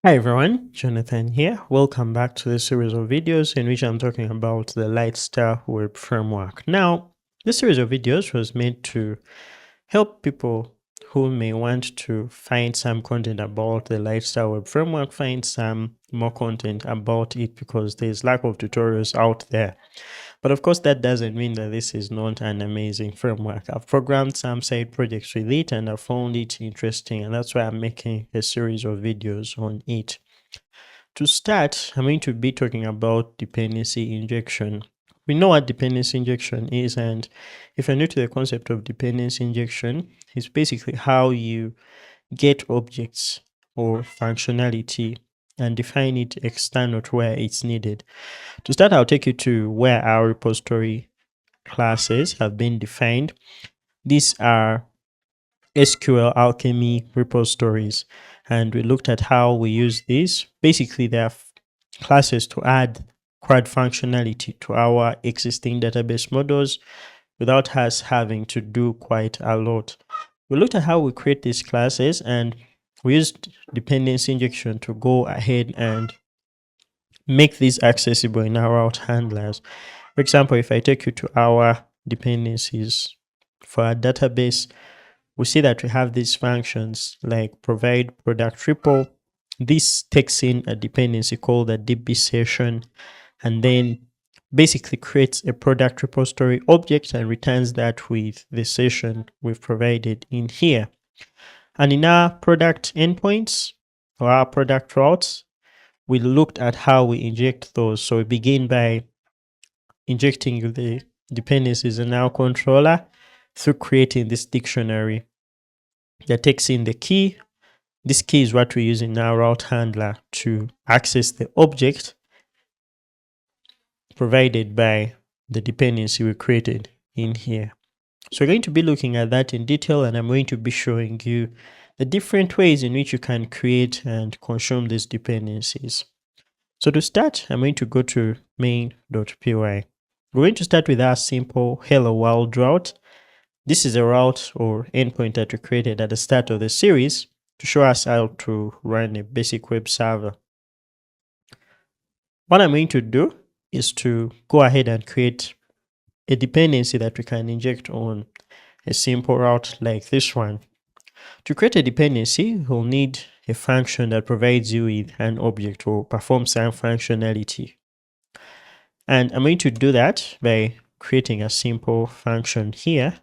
Hi everyone, Jonathan here. Welcome back to this series of videos in which I'm talking about the Litestar web framework. Now, this series of videos was made to help people who may want to find some content about the Litestar web framework, find some more content about it because there's lack of tutorials out there. But of course, that doesn't mean that this is not an amazing framework. I've programmed some side projects with it and I found it interesting, and that's why I'm making a series of videos on it. To start, I'm going to be talking about dependency injection. We know what dependency injection is, and if you're new to the concept of dependency injection, it's basically how you get objects or functionality and define it external to where it's needed. To start, I'll take you to where our repository classes have been defined. These are SQL Alchemy repositories, and we looked at how we use these. Basically, they are classes to add CRUD functionality to our existing database models without us having to do quite a lot. We looked at how we create these classes, and we used dependency injection to go ahead and make these accessible in our route handlers. For example, if I take you to our dependencies for our database, we see that we have these functions like provide product repo. This takes in a dependency called a DB session and then basically creates a product repository object and returns that with the session we've provided in here. And in our product endpoints or our product routes, we looked at how we inject those. So we begin by injecting the dependencies in our controller through creating this dictionary that takes in the key. This key is what we use in our route handler to access the object provided by the dependency we created in here. So we're going to be looking at that in detail, and I'm going to be showing you the different ways in which you can create and consume these dependencies. So to start, I'm going to go to main.py. We're going to start with our simple hello world route. This is a route or endpoint that we created at the start of the series to show us how to run a basic web server. What I'm going to do is to go ahead and create a dependency that we can inject on a simple route like this one. To create a dependency, we'll need a function that provides you with an object or performs some functionality. And I'm going to do that by creating a simple function here.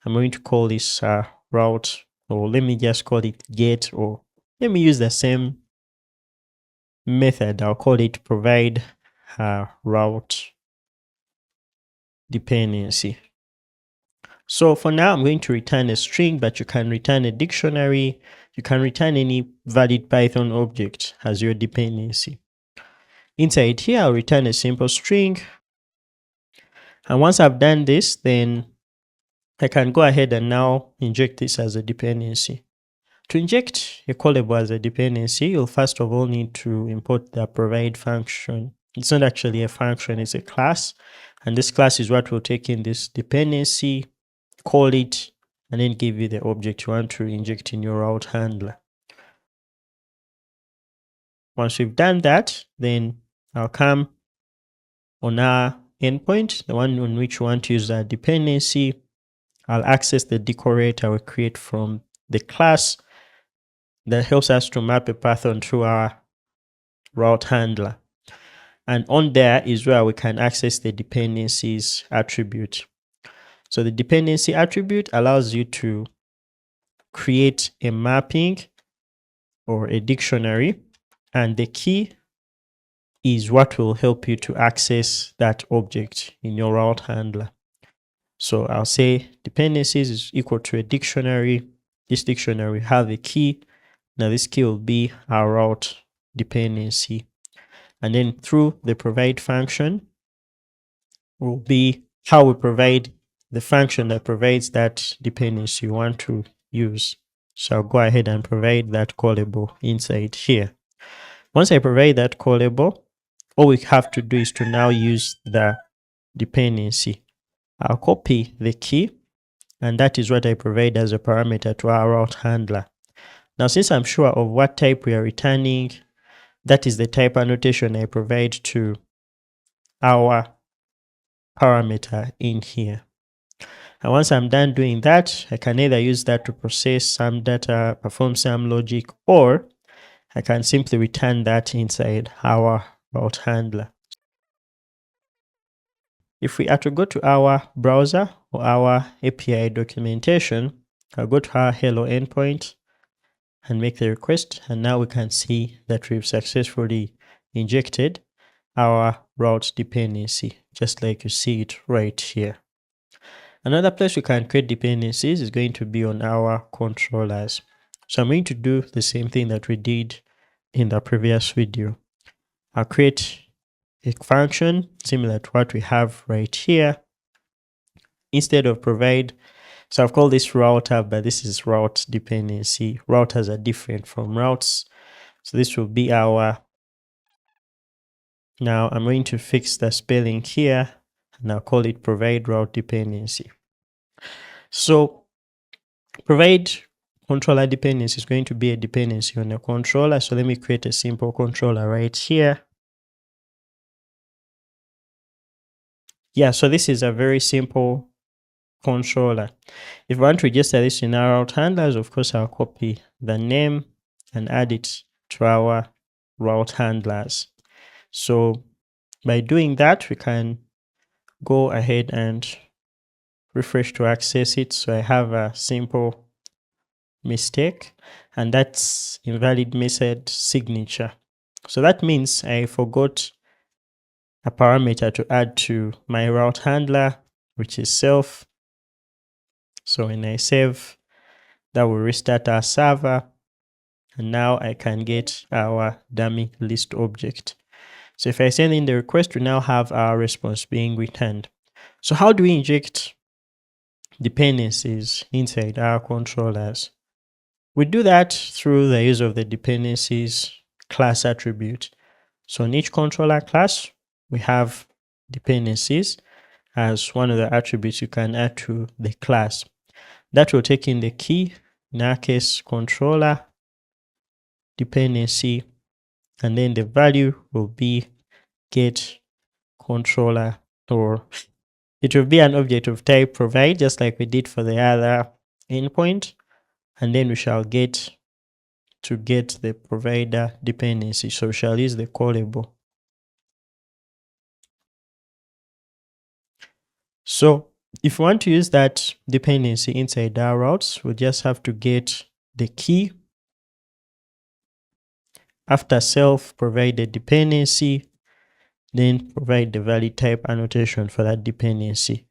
I'm going to call this route, or let me just call it get, or let me use the same method. I'll call it provide route dependency. So for now, I'm going to return a string, but you can return a dictionary. You can return any valid Python object as your dependency. Inside here, I'll return a simple string. And once I've done this, then I can go ahead and now inject this as a dependency. To inject a callable as a dependency, you'll first of all need to import the provide function. It's not actually a function, it's a class. And this class is what will take in this dependency, call it, and then give you the object you want to inject in your route handler. Once we've done that, then I'll come on our endpoint, the one on which we want to use our dependency. I'll access the decorator we create from the class that helps us to map a path onto our route handler. And on there is where we can access the dependencies attribute. So the dependency attribute allows you to create a mapping or a dictionary, and the key is what will help you to access that object in your route handler. So I'll say dependencies is equal to a dictionary. This dictionary have a key. Now this key will be our route dependency. And then through the provide function will be how we provide the function that provides that dependency you want to use. So I'll go ahead and provide that callable inside here. Once I provide that callable, all we have to do is to now use the dependency. I'll copy the key, and that is what I provide as a parameter to our route handler. Now, since I'm sure of what type we are returning, That is the type annotation I provide to our parameter in here. And once I'm done doing that, I can either use that to process some data, perform some logic, or I can simply return that inside our route handler. If we are to go to our browser or our API documentation, I'll go to our hello endpoint and make the request. And now we can see that we've successfully injected our route dependency, just like you see it right here. Another place we can create dependencies is going to be on our controllers. So I'm going to do the same thing that we did in the previous video. I'll create a function similar to what we have right here. Instead of provide, so I've called this router, but this is route dependency. Routers are different from routes. So this will be our, now I'm going to fix the spelling here and I'll call it provide route dependency. So provide controller dependency is going to be a dependency on a controller. So let me create a simple controller right here. Yeah, so this is a very simple controller. If I want to register this in our route handlers, of course, I'll copy the name and add it to our route handlers. So by doing that, we can go ahead and refresh to access it. So I have a simple mistake, and that's invalid method signature. So that means I forgot a parameter to add to my route handler, which is self. So when I save, that will restart our server, and now I can get our dummy list object. So if I send in the request, we now have our response being returned. So how do we inject dependencies inside our controllers? We do that through the use of the dependencies class attribute. So in each controller class, we have dependencies as one of the attributes you can add to the class. That will take in the key, in our case, controller dependency, and then the value will be get controller, or it will be an object of type provide, just like we did for the other endpoint, and then we shall get to get the provider dependency. So we shall use the callable. So if we want to use that dependency inside our routes, we just have to get the key after self provided dependency, then provide the valid type annotation for that dependency.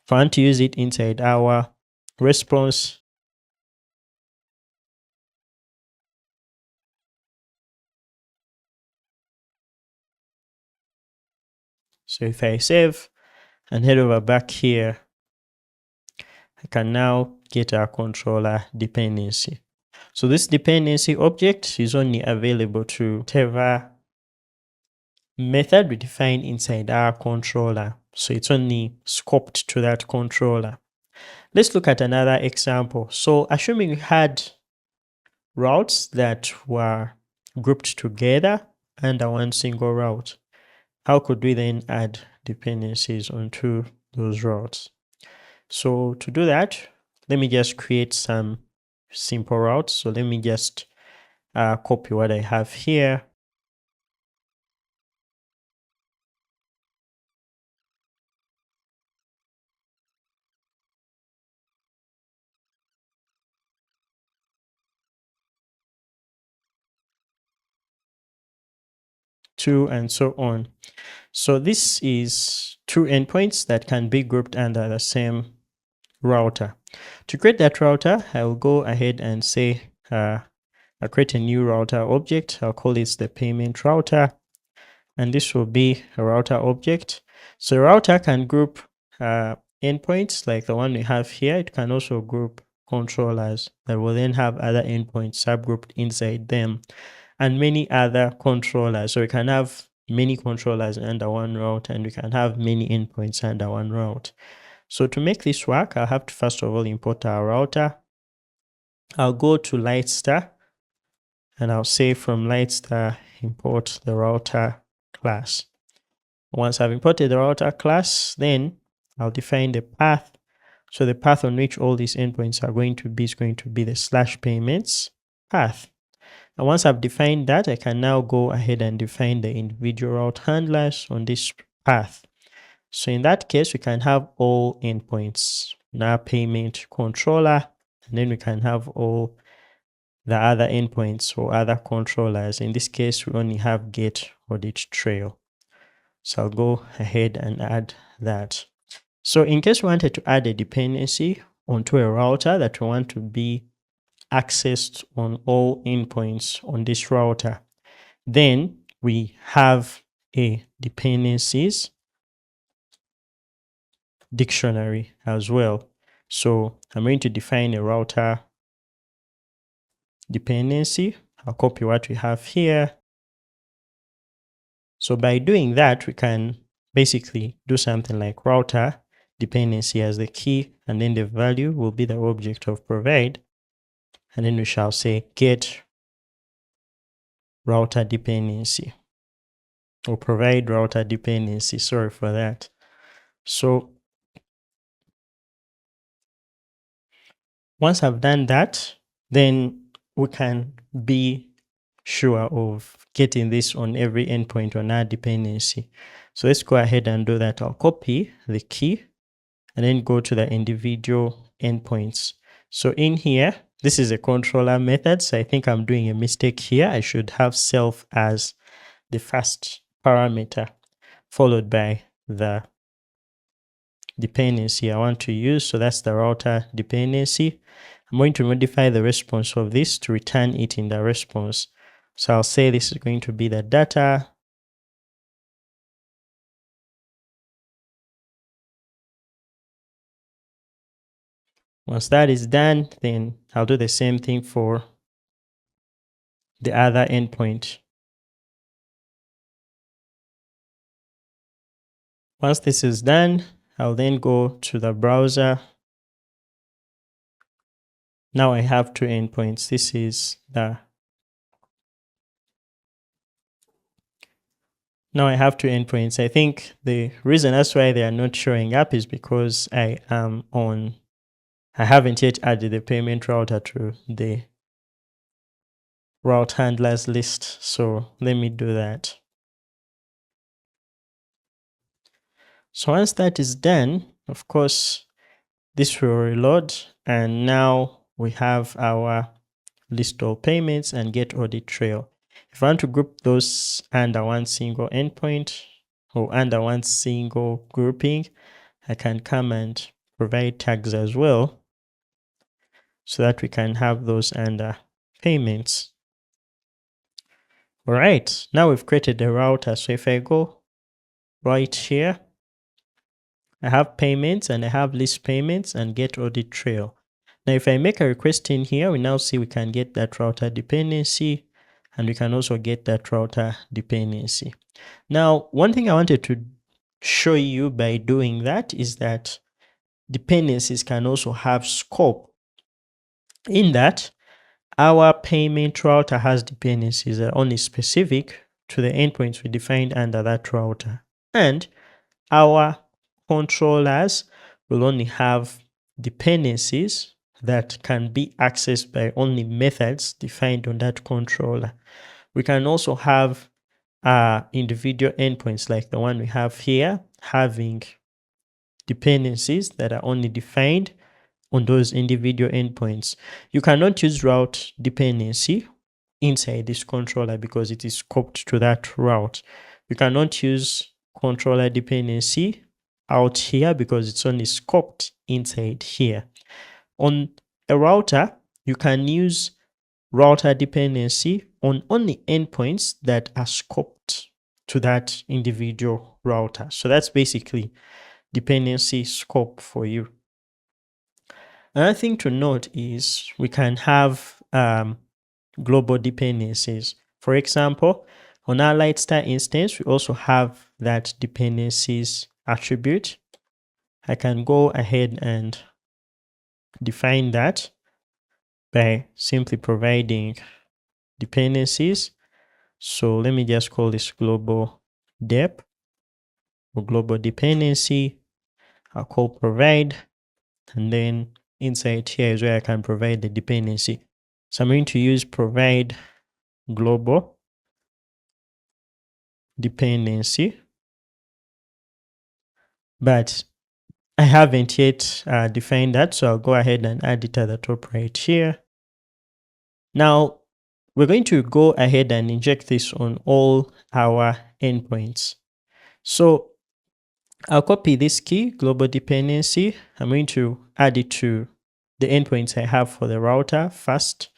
If I want to use it inside our response, so if I save and head over back here, I can now get our controller dependency. So this dependency object is only available to whatever method we define inside our controller. So it's only scoped to that controller. Let's look at another example. So assuming we had routes that were grouped together under one single route, how could we then add dependencies onto those routes? So to do that, let me just create some simple routes. So let me just copy what I have here. Two and so on. So this is two endpoints that can be grouped under the same router. To create that router, I will go ahead and say I'll create a new router object. I'll call it the payment router, and this will be a router object. So a router can group endpoints like the one we have here. It can also group controllers that will then have other endpoints subgrouped inside them, and many other controllers. So we can have many controllers under one route, and we can have many endpoints under one route. So to make this work, I'll have to first of all import our router. I'll go to Litestar And I'll say from Litestar import the router class. Once I've imported the router class, then I'll define the path. So the path on which all these endpoints are going to be is going to be the /payments path. And once I've defined that, I can now go ahead and define the individual route handlers on this path. So in that case, we can have all endpoints, now payment controller, and then we can have all the other endpoints or other controllers. In this case, we only have get audit trail. So I'll go ahead and add that. So in case we wanted to add a dependency onto a router that we want to be accessed on all endpoints on this router, then we have a dependencies dictionary as well. So I'm going to define a router dependency. I'll copy what we have here. So by doing that, we can basically do something like router dependency as the key, and then the value will be the object of provide. And then we shall say get router dependency or provide router dependency. Sorry for that. So once I've done that, then we can be sure of getting this on every endpoint on our dependency. So let's go ahead and do that. I'll copy the key and then go to the individual endpoints. So in here, this is a controller method. So I think I'm doing a mistake here. I should have self as the first parameter followed by the dependency I want to use. So that's the router dependency. I'm going to modify the response of this to return it in the response. So I'll say this is going to be the data. Once that is done, then I'll do the same thing for the other endpoint. Once this is done, I'll then go to the browser. Now I have two endpoints. This is the Now I have two endpoints. I think the reason that's why they are not showing up is because I haven't yet added the payment router to the route handlers list. So let me do that. So once that is done, of course, this will reload, and now we have our list all payments and get audit trail. If I want to group those under one single endpoint or under one single grouping, I can come and provide tags as well so that we can have those under payments. All right, now we've created a router. So if I go right here, I have payments and I have list payments and get audit trail. Now, if I make a request in here, we now see we can get that router dependency, and we can also get that router dependency. Now, one thing I wanted to show you by doing that is that dependencies can also have scope, in that our payment router has dependencies that are only specific to the endpoints we defined under that router. And our controllers will only have dependencies that can be accessed by only methods defined on that controller. We can also have individual endpoints like the one we have here, having dependencies that are only defined on those individual endpoints. You cannot use route dependency inside this controller because it is scoped to that route. You cannot use controller dependency out here because it's only scoped inside here. On a router, you can use router dependency on only endpoints that are scoped to that individual router. So that's basically dependency scope for you. Another thing to note is we can have global dependencies. For example, on our Litestar instance, we also have that dependencies attribute. I can go ahead and define that by simply providing dependencies. So let me just call this global dep or global dependency. I'll call provide, and then inside here is where I can provide the dependency. So I'm going to use provide global dependency, but I haven't yet defined that, so I'll go ahead and add it at the top right here. Now, we're going to go ahead and inject this on all our endpoints. So I'll copy this key, global dependency. I'm going to add it to the endpoints I have for the router first.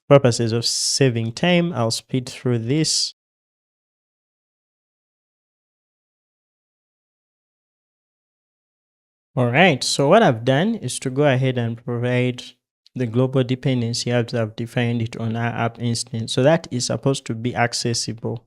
Purposes of saving time, I'll speed through this. All right, so what I've done is to go ahead and provide the global dependency as I've defined it on our app instance. So that is supposed to be accessible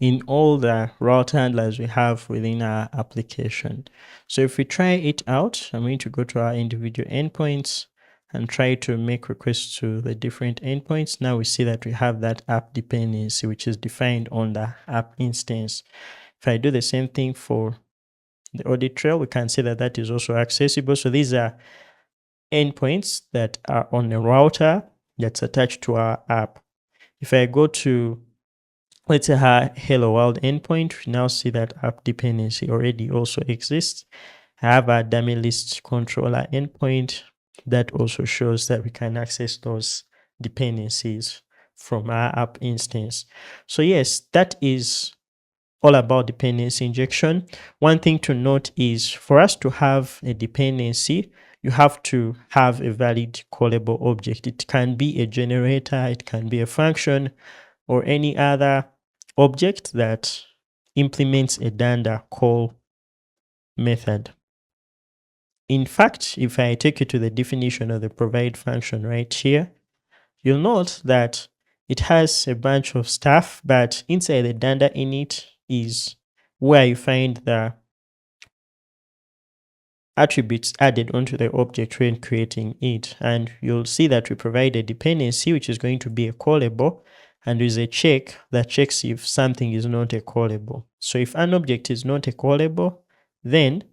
in all the route handlers we have within our application. So if we try it out, I'm going to go to our individual endpoints and try to make requests to the different endpoints. Now we see that we have that app dependency, which is defined on the app instance. If I do the same thing for the audit trail, we can see that that is also accessible. So these are endpoints that are on a router that's attached to our app. If I go to, let's say, our hello world endpoint, we now see that app dependency already also exists. I have a dummy list controller endpoint that also shows that we can access those dependencies from our app instance. So yes, that is all about dependency injection. One thing to note is for us to have a dependency, you have to have a valid callable object. It can be a generator, it can be a function, or any other object that implements a Danda call method. In fact, if I take you to the definition of the provide function right here, you'll note that it has a bunch of stuff, but inside the Danda init is where you find the attributes added onto the object when creating it. And you'll see that we provide a dependency, which is going to be a callable, and there's a check that checks if something is not a callable. So if an object is not a callable, then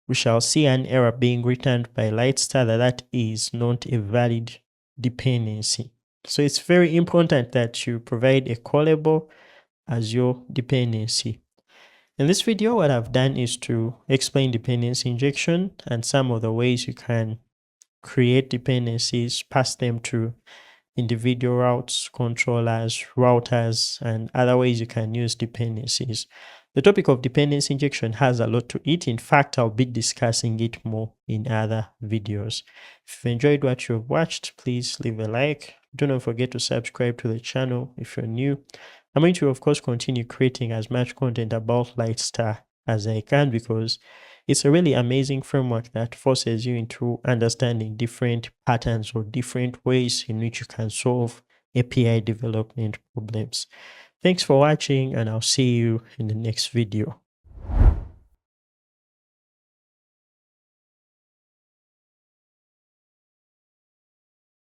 we shall see an error being returned by Litestar that is not a valid dependency. So it's very important that you provide a callable as your dependency. In this video, what I've done is to explain dependency injection and some of the ways you can create dependencies, pass them to individual routes, controllers, routers, and other ways you can use dependencies. The topic of dependency injection has a lot to it. In fact, I'll be discussing it more in other videos. If you enjoyed what you've watched, please leave a like. Do not forget to subscribe to the channel if you're new. I'm going to, of course, continue creating as much content about Litestar as I can because it's a really amazing framework that forces you into understanding different patterns or different ways in which you can solve API development problems. Thanks for watching, and I'll see you in the next video.